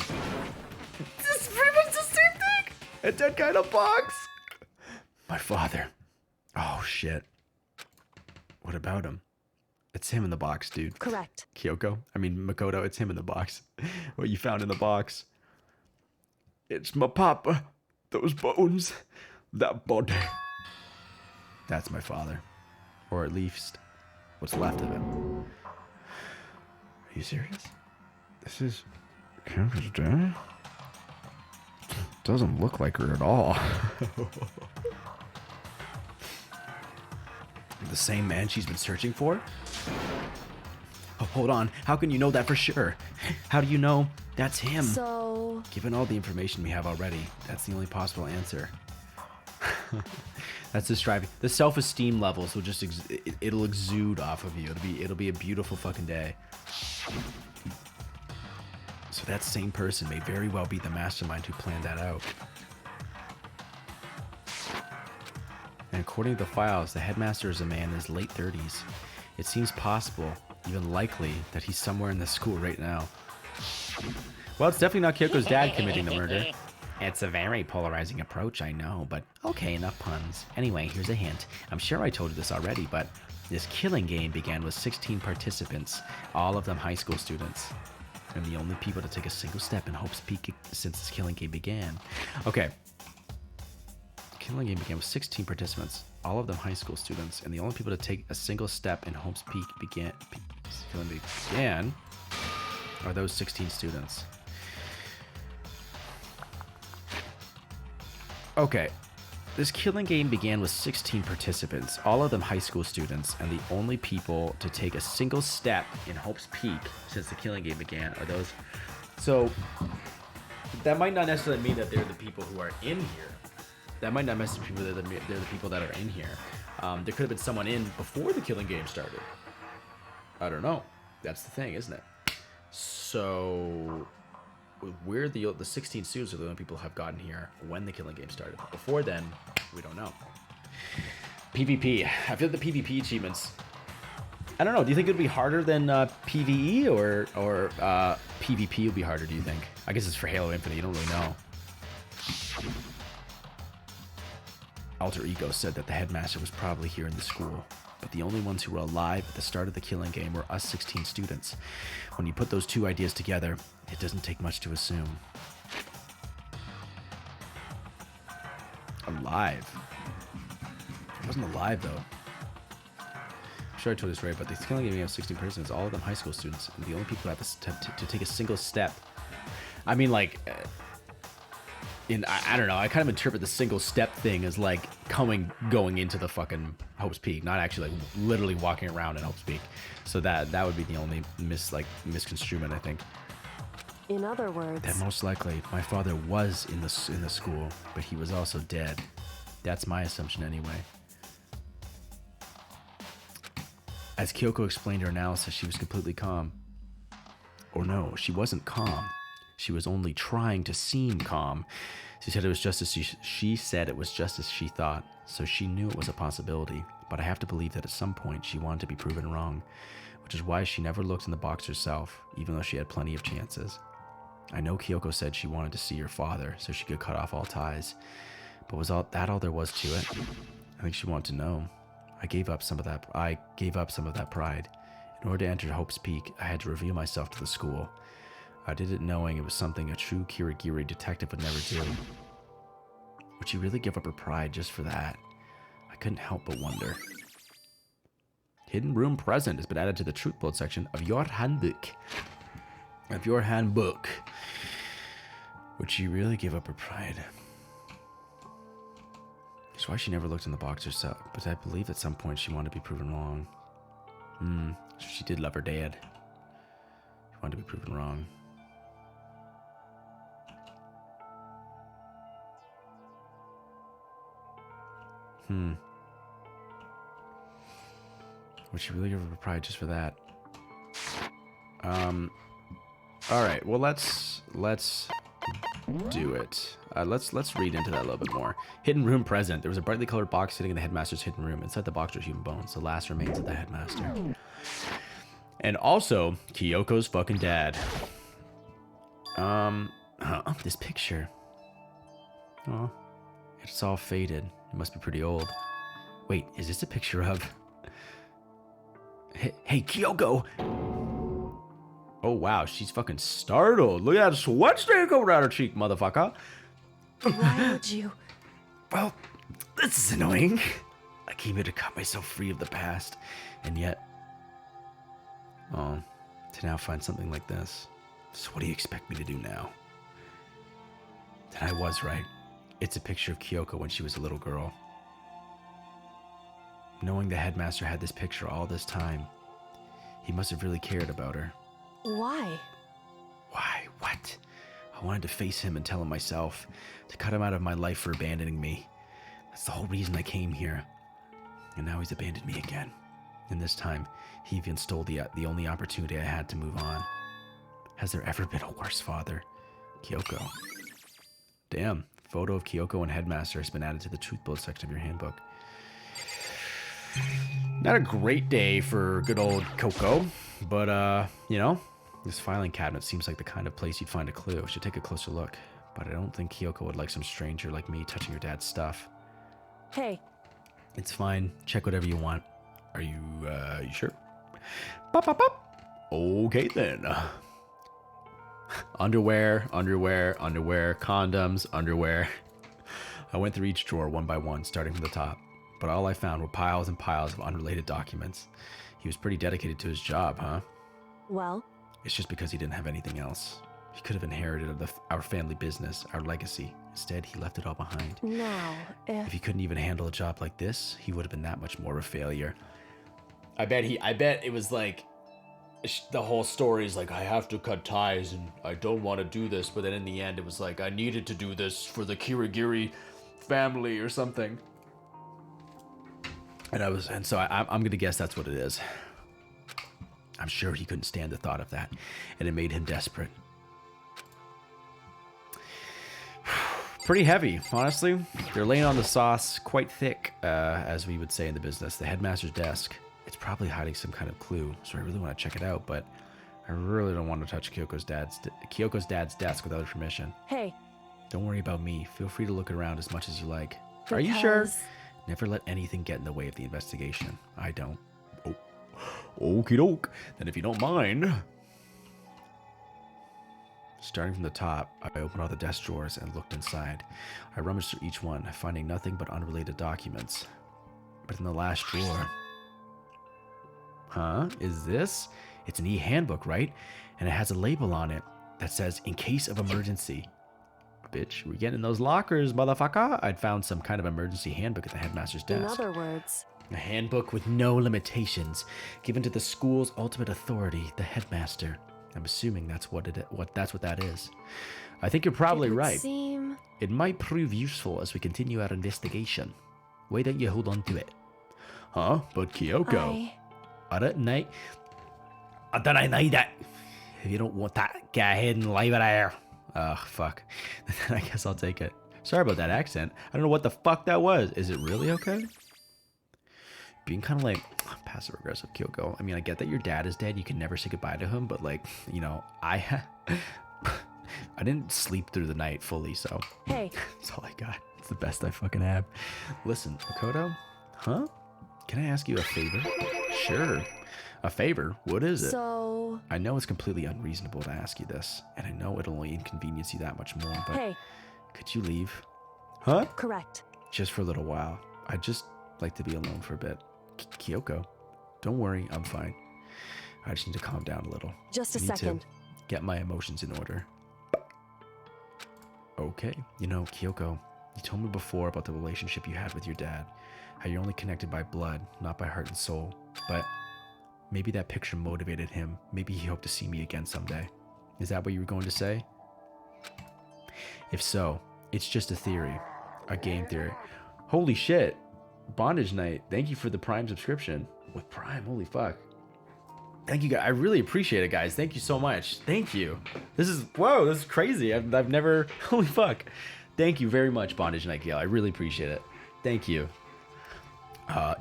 This is pretty much the same thing! A dead guy in a box! My father. Oh, shit. What about him? It's him in the box, dude. Correct. Makoto, it's him in the box. What you found in the box. It's my papa. Those bones. That body. That's my father. Or at least, what's left of him. Are you serious? This is Kyoko's dad? Doesn't look like her at all. The same man she's been searching for? Oh, hold on. How can you know that for sure? How do you know that's him? So... Given all the information we have already, that's the only possible answer. That's the striving. The self-esteem levels will just it'll exude off of you. It'll be a beautiful fucking day. So that same person may very well be the mastermind who planned that out. And according to the files, the headmaster is a man in his late 30s. It seems possible, even likely, that he's somewhere in the school right now. Well, it's definitely not Kyoko's dad committing the murder. It's a very polarizing approach, I know, but okay, enough puns. Anyway, here's a hint. I'm sure I told you this already, but this killing game began with 16 participants, all of them high school students. And the only people to take a single step in Hope's Peak since this killing game began. Okay. The killing game began with 16 participants, all of them high school students, and the only people to take a single step in Hope's Peak began are those 16 students. Okay, this killing game began with 16 participants, all of them high school students, and the only people to take a single step in Hope's Peak since the killing game began are those. So, that might not necessarily mean that they're the people who are in here. That might not necessarily mean that they're the people that are in here. There could have been someone in before the killing game started. I don't know. That's the thing, isn't it? So... we're the 16 students are the only people who have gotten here when the killing game started. Before then, we don't know. PvP. I feel like the PvP achievements. I don't know. Do you think it would be harder than PvE or PvP would be harder? Do you think? I guess it's for Halo Infinite. You don't really know. Alter Ego said that the headmaster was probably here in the school, but the only ones who were alive at the start of the killing game were us 16 students. When you put those two ideas together, it doesn't take much to assume. Alive? It wasn't alive, though. I'm sure I told this right, but the killing game has 16 persons, all of them high school students, and the only people who have to take a single step. I mean, like... I don't know, I kind of interpret the single step thing as like going into the fucking Hope's Peak, not actually like literally walking around in Hope's Peak. So that would be the only misconstruement, I think. In other words, That most likely my father was in the school, but he was also dead. That's my assumption anyway. As Kyoko explained her analysis, she was completely calm. Or no, she wasn't calm. She was only trying to seem calm. She said it was just as she said it was just as she thought, so she knew it was a possibility. But I have to believe that at some point she wanted to be proven wrong, which is why she never looked in the box herself, even though she had plenty of chances. I know Kyoko said she wanted to see her father so she could cut off all ties. But was all there was to it? I think she wanted to know. I gave up some of that pride. In order to enter Hope's Peak, I had to reveal myself to the school. I did it knowing it was something a true Kirigiri detective would never do. Would she really give up her pride just for that? I couldn't help but wonder. Hidden room present has been added to the truth bullet section of your handbook. Would she really give up her pride? That's why she never looked in the box herself, but I believe at some point she wanted to be proven wrong. So she did love her dad. She wanted to be proven wrong. Would she really give up her pride just for that? All right. Well, let's do it. Let's read into that a little bit more. Hidden room present. There was a brightly colored box sitting in the headmaster's hidden room. Inside the box were human bones, the last remains of the headmaster, and also Kyoko's fucking dad. This picture. Oh, it's all faded. It must be pretty old. Wait, is this a picture of? Hey, Kyoko! Oh, wow, she's fucking startled. Look at that sweat stain coming down her cheek, motherfucker. Why would you? Well, this is annoying. I came here to cut myself free of the past, and yet... Oh, to now find something like this. So what do you expect me to do now? Then I was right. It's a picture of Kyoko when she was a little girl. Knowing the headmaster had this picture all this time, he must have really cared about her. Why? Why? What? I wanted to face him and tell him myself, to cut him out of my life for abandoning me. That's the whole reason I came here. And now he's abandoned me again. And this time, he even stole the only opportunity I had to move on. Has there ever been a worse father? Kyoko. Damn. Photo of Kyoko and headmaster has been added to the truth bullet section of your handbook. Not a great day for good old Coco, but you know, this filing cabinet seems like the kind of place you'd find a clue. Should take a closer look, but I don't think Kyoko would like some stranger like me touching her dad's stuff. Hey. It's fine. Check whatever you want. Are you sure? Pop, pop, pop. Okay then. Underwear, condoms, underwear. I went through each drawer one by one, starting from the top. But all I found were piles and piles of unrelated documents. He was pretty dedicated to his job, huh? Well? It's just because he didn't have anything else. He could have inherited our family business, our legacy. Instead, he left it all behind. Now, if he couldn't even handle a job like this, he would have been that much more of a failure. I bet it was like, the whole story is like, I have to cut ties and I don't want to do this. But then in the end, it was like, I needed to do this for the Kirigiri family or something. And so I'm gonna guess that's what it is. I'm sure he couldn't stand the thought of that, and it made him desperate. Pretty heavy, honestly. They're laying on the sauce quite thick, as we would say in the business. The headmaster's desk. It's probably hiding some kind of clue, so I really want to check it out, but I really don't want to touch Kyoko's dad's desk without her permission. Hey. Don't worry about me. Feel free to look around as much as you like. Are you sure? Never let anything get in the way of the investigation. I don't. Oh, okie doke. Then if you don't mind. Starting from the top, I opened all the desk drawers and looked inside. I rummaged through each one, finding nothing but unrelated documents. But in the last drawer... Huh? Is this? It's an e-handbook, right? And it has a label on it that says, in case of emergency. Bitch, we're getting in those lockers, motherfucker. I'd found some kind of emergency handbook at the headmaster's desk. In other words, a handbook with no limitations, given to the school's ultimate authority, the headmaster. I'm assuming that's what that is. I think you're probably right. It might prove useful as we continue our investigation. Why don't you hold on to it? Huh? But Kyoko. I don't need that. If you don't want that, go ahead and leave it there. Oh, fuck. I guess I'll take it. Sorry about that accent. I don't know what the fuck that was. Is it really okay? Being kind of like passive-aggressive, Kyoko. I mean, I get that your dad is dead. You can never say goodbye to him. But, like, you know, I didn't sleep through the night fully, so Hey, that's all I got. It's the best I fucking have. Listen, Makoto, huh? Can I ask you a favor? Sure. A favor? What is it? so... I know it's completely unreasonable to ask you this, and I know it'll only inconvenience you that much more, but Hey, could you leave? Huh? correct. Just for a little while. I'd just like to be alone for a bit. Kyoko, don't worry, I'm fine. I just need to calm down a little. Just a Need second. to get my emotions in order. Okay. You know, Kyoko, you told me before about the relationship you had with your dad. How you're only connected by blood, not by heart and soul. But maybe that picture motivated him. Maybe he hoped to see me again someday. Is that what you were going to say? If so, it's just a theory. A game theory. Holy shit. Bondage Night. Thank you for the Prime subscription. With Prime, holy fuck. Thank you guys. I really appreciate it, guys. Thank you so much. Thank you. This is, whoa, this is crazy. I've never, holy fuck. Thank you very much, Bondage Night Gale. I really appreciate it. Thank you.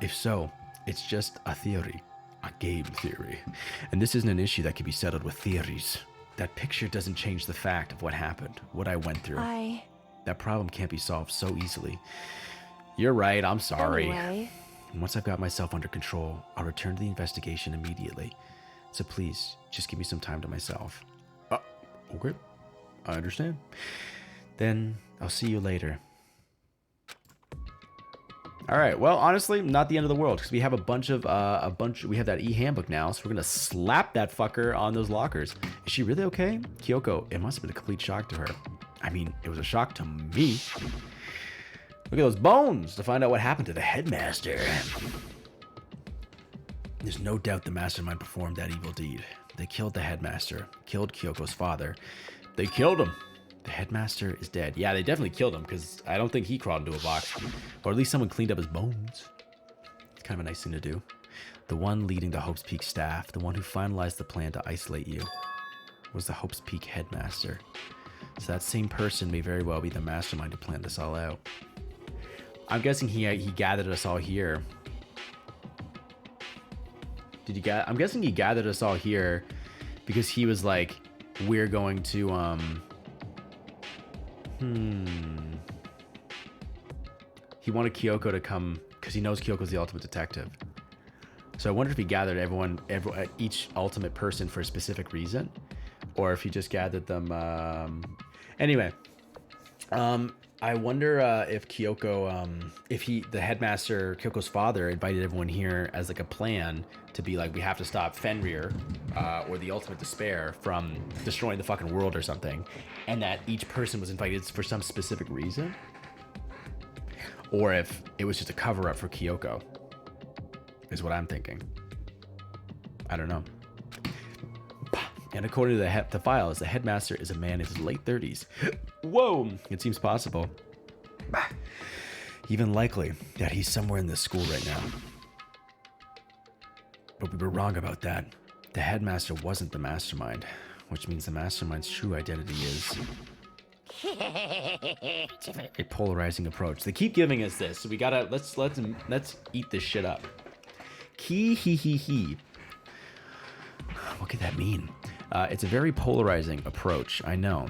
If so, it's just a theory. A game theory. And this isn't an issue that can be settled with theories. That picture doesn't change the fact of what happened, what I went through. That problem can't be solved so easily. You're right, I'm sorry. Anyway, And once I've got myself under control, I'll return to the investigation immediately. So please, just give me some time to myself. Okay. I understand. Then I'll see you later. All right. Well, honestly, not the end of the world because we have we have that e-handbook now, so we're gonna slap that fucker on those lockers. Is she really okay? Kyoko, it must have been a complete shock to her. I mean, it was a shock to me. Look at those bones to find out what happened to the headmaster. There's no doubt the mastermind performed that evil deed. They killed the headmaster, killed Kyoko's father. They killed him. The headmaster is dead. Yeah, they definitely killed him because I don't think he crawled into a box. Or at least someone cleaned up his bones. It's kind of a nice thing to do. The one leading the Hope's Peak staff, the one who finalized the plan to isolate you, was the Hope's Peak headmaster. So that same person may very well be the mastermind who planned this all out. I'm guessing he gathered us all here. I'm guessing he gathered us all here because he was like, we're going to, He wanted Kyoko to come because he knows Kyoko's the ultimate detective. So I wonder if he gathered each ultimate person for a specific reason, or if he just gathered them. Anyway, I wonder if Kyoko, the headmaster, Kyoko's father, invited everyone here as like a plan to be like, we have to stop Fenrir, or the ultimate despair from destroying the fucking world or something, and that each person was invited for some specific reason, or if it was just a cover-up for Kyoko, is what I'm thinking. I don't know. And according to the files, the headmaster is a man in his late 30s. Whoa! It seems possible. Even likely that he's somewhere in this school right now. But we were wrong about that. The headmaster wasn't the mastermind, which means the mastermind's true identity is a polarizing approach. They keep giving us this, so we gotta let's eat this shit up. He. What could that mean? It's a very polarizing approach, I know.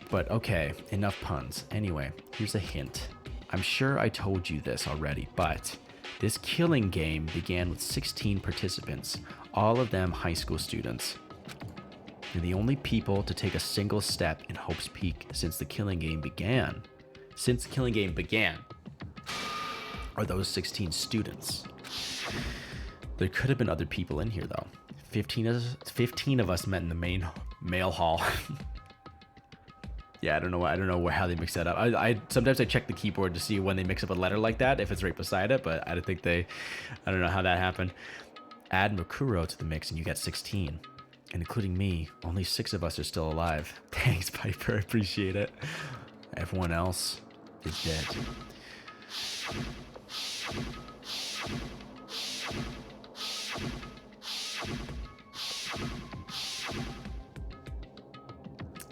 But okay, enough puns. Anyway, here's a hint. I'm sure I told you this already, but this killing game began with 16 participants, all of them high school students. They're the only people to take a single step in Hope's Peak since the killing game began. Since the killing game began, are those 16 students. There could have been other people in here, though. 15 of us met in the main mail hall. Yeah, I don't know how they mix that up. I sometimes I check the keyboard to see when they mix up a letter like that, if it's right beside it, but I don't know how that happened. Add Makuro to the mix and you get 16. And including me, only 6 of us are still alive. Thanks, Piper, I appreciate it. Everyone else is dead.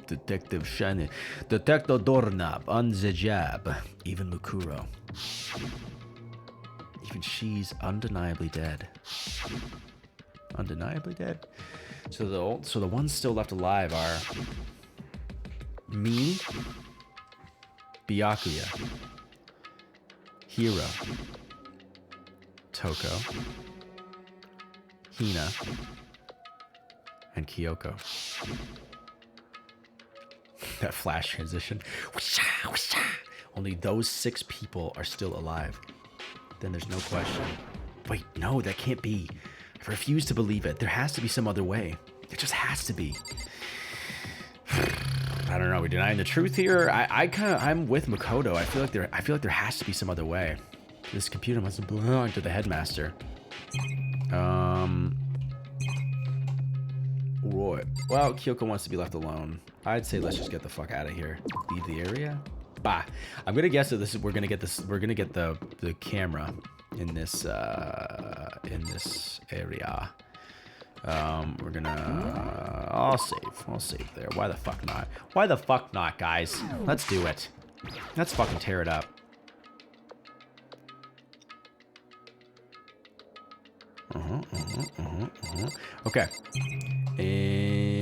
Detective Shiny, Detective Doorknob on the job. Even Mukuro. Even she's undeniably dead. Undeniably dead? So the ones still left alive are Me, Byakuya, Hiro, Toko, Hina, and Kyoko. That flash transition. Only those 6 people are still alive. Then there's no question. Wait, no, that can't be. I refuse to believe it. There has to be some other way. There just has to be. I don't know. Are we denying the truth here? I'm with Makoto. I feel like there has to be some other way. This computer must belong to the headmaster. Right. Well, Kyoko wants to be left alone. I'd say let's just get the fuck out of here. Leave the area. Bah. I'm gonna guess that we're gonna get the camera in this area. We're gonna I'll save there. Why the fuck not? Why the fuck not, guys? Let's do it. Let's fucking tear it up. Okay. And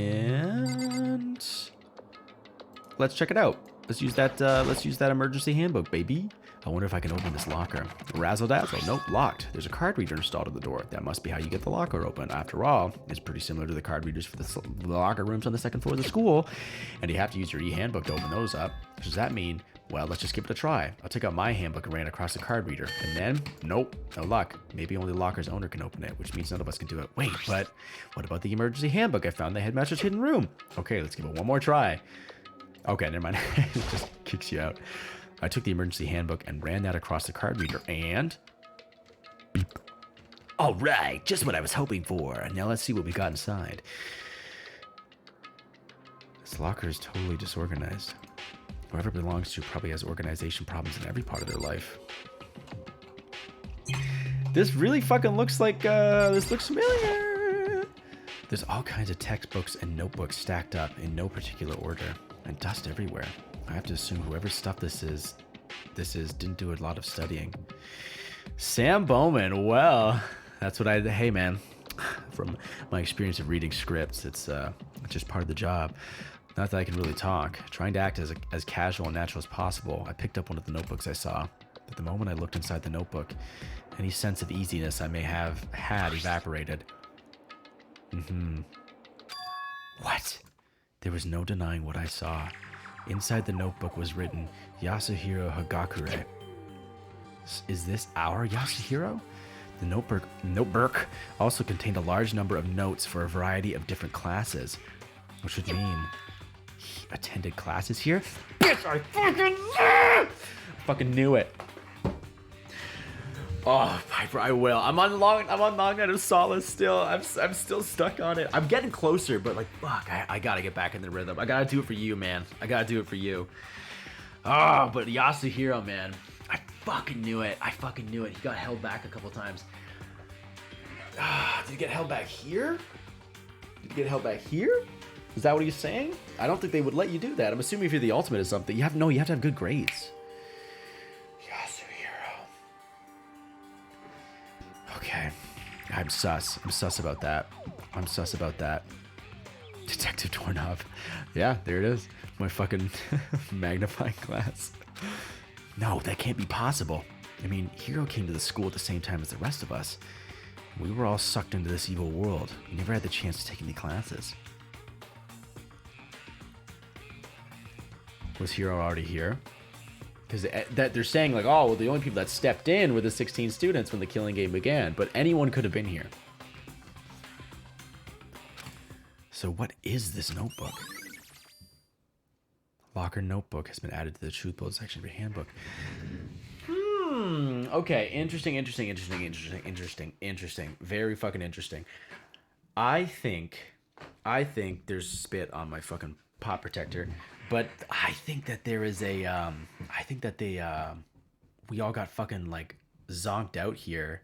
let's check it out. Let's use that emergency handbook, baby. I wonder if I can open this locker. Razzle dazzle. Nope, locked. There's a card reader installed at the door. That must be how you get the locker open. After all, it's pretty similar to the card readers for the locker rooms on the second floor of the school. And you have to use your e-handbook to open those up. What does that mean? Well, let's just give it a try. I'll take out my handbook and ran across the card reader. And then, nope, no luck. Maybe only the locker's owner can open it, which means none of us can do it. Wait, but what about the emergency handbook? I found the headmaster's hidden room. Okay, let's give it one more try. Okay, never mind. It just kicks you out. I took the emergency handbook and ran that across the card reader and... beep. All right, just what I was hoping for. Now let's see what we got inside. This locker is totally disorganized. Whoever it belongs to probably has organization problems in every part of their life. This really fucking looks like, this looks familiar. There's all kinds of textbooks and notebooks stacked up in no particular order, and dust everywhere. I have to assume whoever's stuff this is didn't do a lot of studying. Sam Bowman, well, that's what hey man, from my experience of reading scripts, it's just part of the job. Not that I can really talk. Trying to act as casual and natural as possible, I picked up one of the notebooks I saw. But the moment I looked inside the notebook, any sense of easiness I may have had evaporated. What? There was no denying what I saw. Inside the notebook was written, Yasuhiro Hagakure. Is this our Yasuhiro? The notebook also contained a large number of notes for a variety of different classes, which would mean he attended classes here? Yes, I fucking knew it. Oh, Piper, I will. I'm on Long Night of Solace still. I'm still stuck on it. I'm getting closer, but like, fuck, I gotta get back in the rhythm. I gotta do it for you, man. I gotta do it for you. Oh, but Yasuhiro, man. I fucking knew it. He got held back a couple times. Did he get held back here? Is that what he's saying? I don't think they would let you do that. I'm assuming if you're the ultimate or something, you have to have good grades. Okay, I'm sus about that. Detective Doorknob. Yeah, there it is. My fucking magnifying glass. No, that can't be possible. I mean, Hiro came to the school at the same time as the rest of us. We were all sucked into this evil world. We never had the chance to take any classes. Was Hiro already here? Because that they're saying like, oh, well, the only people that stepped in were the 16 students when the killing game began, but anyone could have been here. So what is this notebook? Locker notebook has been added to the Truth Bold section of your handbook. Okay, interesting. Very fucking interesting. I think there's spit on my fucking pop protector. But I think that there is a, I think that we all got fucking, like, zonked out here.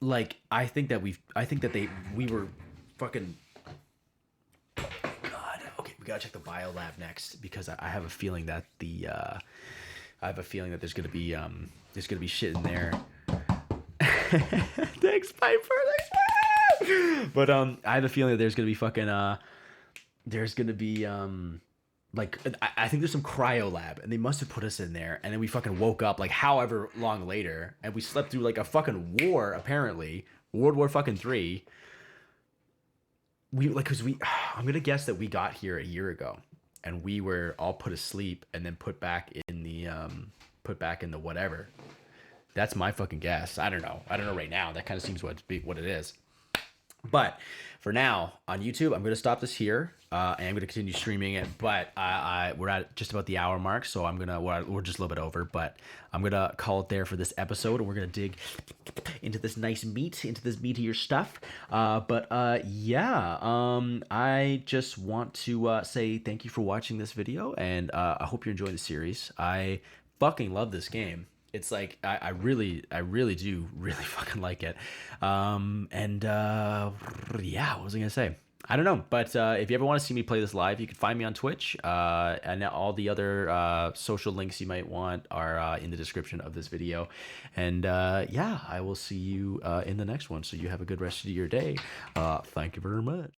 Like, I think that we were fucking, God, okay, we gotta check the bio lab next, because I have a feeling that there's gonna be shit in there. Thanks, Piper, But, I have a feeling that there's gonna be fucking, there's gonna be like I think there's some cryo lab, and they must have put us in there, and then we fucking woke up like however long later, and we slept through like a fucking war, apparently World War fucking 3. We like because we I'm gonna guess that we got here a year ago, and we were all put asleep and then put back in the whatever. That's my fucking guess. I don't know right now. That kind of seems what it is. But for now on YouTube, I'm going to stop this here, and I'm going to continue streaming it. But we're at just about the hour mark, so we're just a little bit over. But I'm going to call it there for this episode, and we're going to dig into this meatier stuff. Yeah, I just want to say thank you for watching this video, and I hope you're enjoying the series. I fucking love this game. It's like I really do really fucking like it. Yeah, what was I gonna say? I don't know, but if you ever want to see me play this live, you can find me on Twitch, and all the other social links you might want are in the description of this video. And yeah, I will see you in the next one. So you have a good rest of your day. Thank you very much.